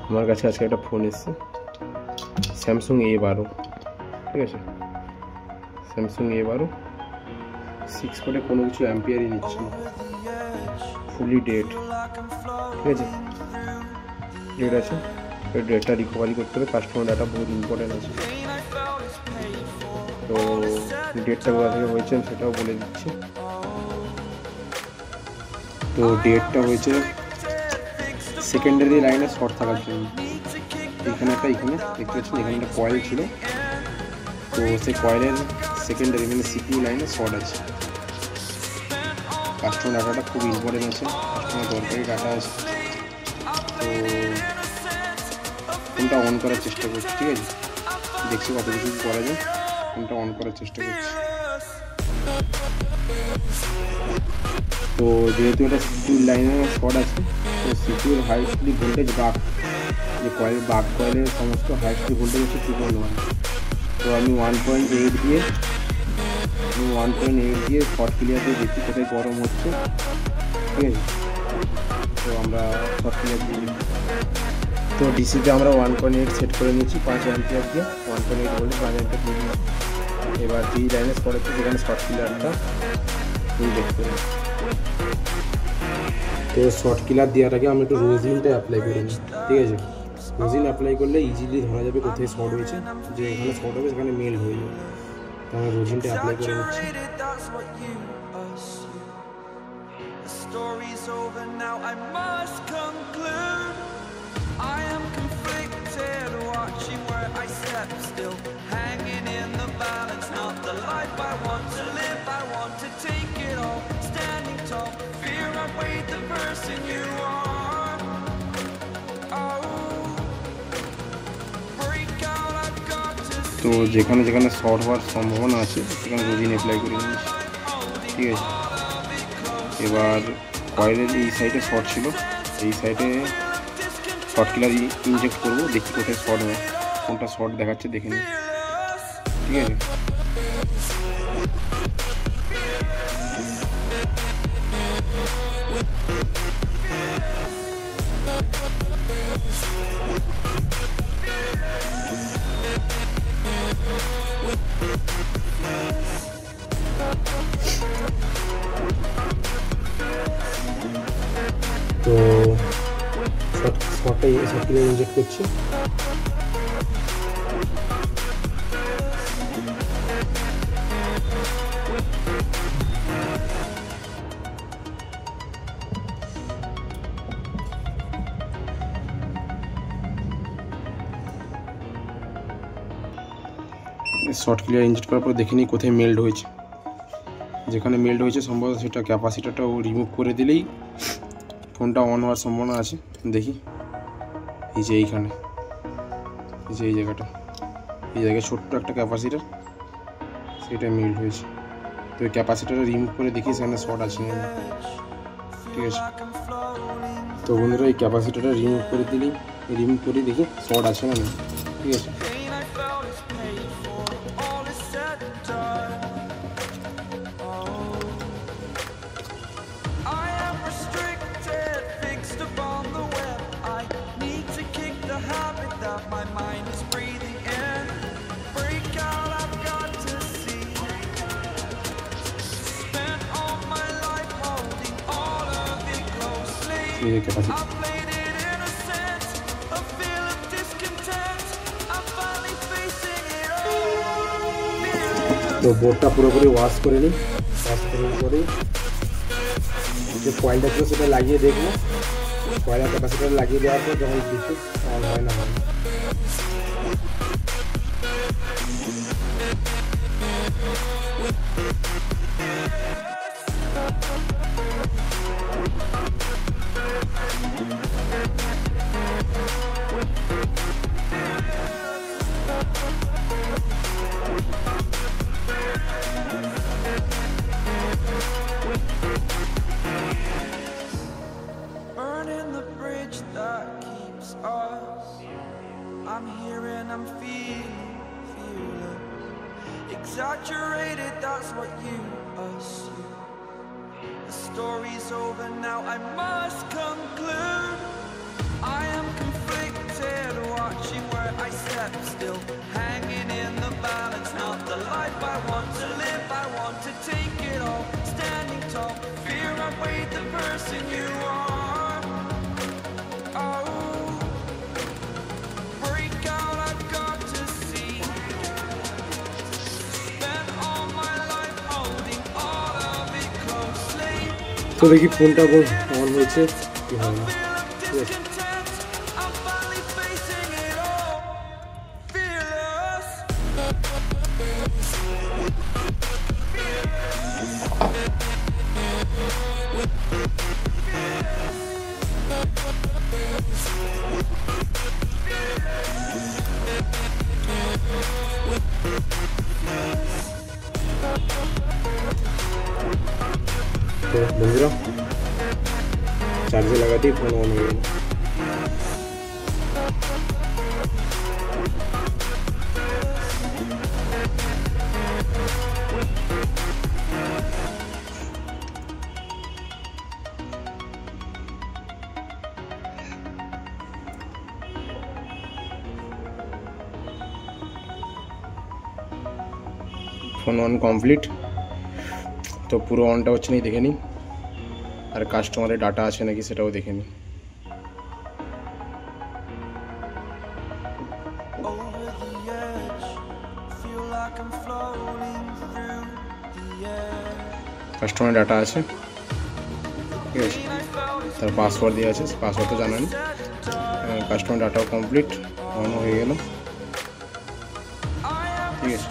আমার কাছে আজকে একটা ফোন এসেছে, স্যামসাং A12, ঠিক আছে। স্যামসাং A12 6 করে কোনো কিছু অ্যাম্পিয়ারই নিচ্ছে না, ফুলি ডেড, ঠিক আছে। ডেড আছে, এই ডেটটা রিকভারি করতে হবে, কাস্টমার ডাটা বহুত ইম্পর্টেন্ট আছে। তো ডেটটা কোথা থেকে হয়েছে সেটাও বলে দিচ্ছি। তো ডেটটা হয়েছে সেকেন্ডারি লাইনে শর্ট থাকার জন্য। এখানে দেখতে পাচ্ছেন, এখানে একটা কয়েল ছিল, তো সেই কয়েলের সেকেন্ডারি মানে সিপিইউ লাইনে শর্ট আছে। কাস্টমার ডাটাটা খুব ইম্পর্টেন্ট আছে, কাস্টমার দরকারি ডাটা আছে। তো ফোনটা অন করার চেষ্টা করছি, ঠিক আছে। দেখছি কত কিছু করা যায়, ফোনটা অন করার চেষ্টা করছি। তো যেহেতু এটা সিপিইউ লাইনে শর্ট আছে, তো সিপিইউর হাই স্পিড ভোল্টেজ বাক, যে কয়েল বাক কয়েলের সমস্ত হাই স্পিড ভোল্টেজ হচ্ছে 2.1। তো আমি 1.8 দিয়ে শর্ট ক্লিয়ার দিয়ে দেখি কোথায় গরম হচ্ছে, ঠিক আছে। তো আমরা শর্ট ক্লিয়ার দিয়ে তো ডিসিতে আমরা 1.8 সেট করে নিয়েছি 5 অ্যাম্পিয়ার দিয়ে, 1.8 বলে 5 অ্যাম্পিয়ার দিয়ে দিলাম। এবার যেই লাইনে শর্ট হচ্ছে সেখানে শর্ট ক্লিয়ারটা দেখতে হবে। তো শর্ট কিলার দেওয়ার আগে আমি একটু রোজিনটা অ্যাপ্লাই করে নিই, ঠিক আছে। রোজিন অ্যাপ্লাই করলে ইজিলি ধরা যাবে কোথায় শর্ট হয়েছে, যে এখানে শর্ট হবে সেখানে মেল হয়ে যাবে। তো আমি রোজিনটা অ্যাপ্লাই করে নিচ্ছি। তো যেখানে যেখানে শর্ট হওয়ার সম্ভাবনা আছে সেখানে রোজিন অ্যাপ্লাই করে নিয়েছি, ঠিক আছে। এবার কয়েলের এই সাইডে শর্ট ছিল, এই সাইডে শর্ট কিলার ইনজেক্ট করবো, দেখি কোথায় শর্ট হয়, কোনটা শর্ট দেখাচ্ছে দেখে নিই, ঠিক আছে। তো শর্টটা ইনজেক্ট করছি। শর্ট ক্লিয়ার ইনজেক্ট করার পর দেখে নিই কোথায় মেল্ড হয়েছে। যেখানে মেল্ড হয়েছে সম্ভবত সেটা ক্যাপাসিটারটাও রিমুভ করে দিলেই ফোনটা অন হওয়ার সম্ভাবনা আছে। দেখি, এই যে এইখানে, এই যে এই জায়গায় ছোট্ট একটা ক্যাপাসিটার, সেটা মেল্ড হয়েছে। তো এই ক্যাপাসিটারটা রিমুভ করে দেখি সেখানে শর্ট আছে না, ঠিক আছে। তো বন্ধুরা এই ক্যাপাসিটারটা রিমুভ করে দেখি শর্ট আছে না, ঠিক আছে। তো বোর্ডটা পুরোপুরি ওয়াশ করে নিই, ওয়াশ করার পরে যে কয়েলটা ছিল সেটা লাগিয়ে দেখবো। কয়েলের ক্যাপাসিটার লাগিয়ে দেওয়ার পর যখন কিছু অন হয় না হয়। I'm here and I'm feeling exaggerated, that's what you assume. The story's over now, I must conclude. I am conflicted. I'm still hanging in the balance. Not the life I want to live, I want to take it all. Standing tall, fear I weighed the person you are. Oh, break out, I've got to see. Spent all my life holding all of it closely. তো দেখি ফোনটা on হয়েছে কি হয় না। Feel of discontent, I'm finally facing it all. Fearless. তো বন্ধুরা চার্জে লাগাতেই ফোন অন হয়ে গেল। Phone on complete. তো পুরো অনটা হচ্ছে না দেখে নিই, আর কাস্টমারের ডাটা আছে নাকি সেটাও দেখে নিই। Over the edge, feel like I'm floating through the air. কাস্টমারের ডাটা আছে, ঠিক আছে, তার পাসওয়ার্ড দেওয়া আছে, পাসওয়ার্ড তো জানা নেই। কাস্টমার ডাটাও কমপ্লিট, অন হয়ে গেল, ঠিক আছে।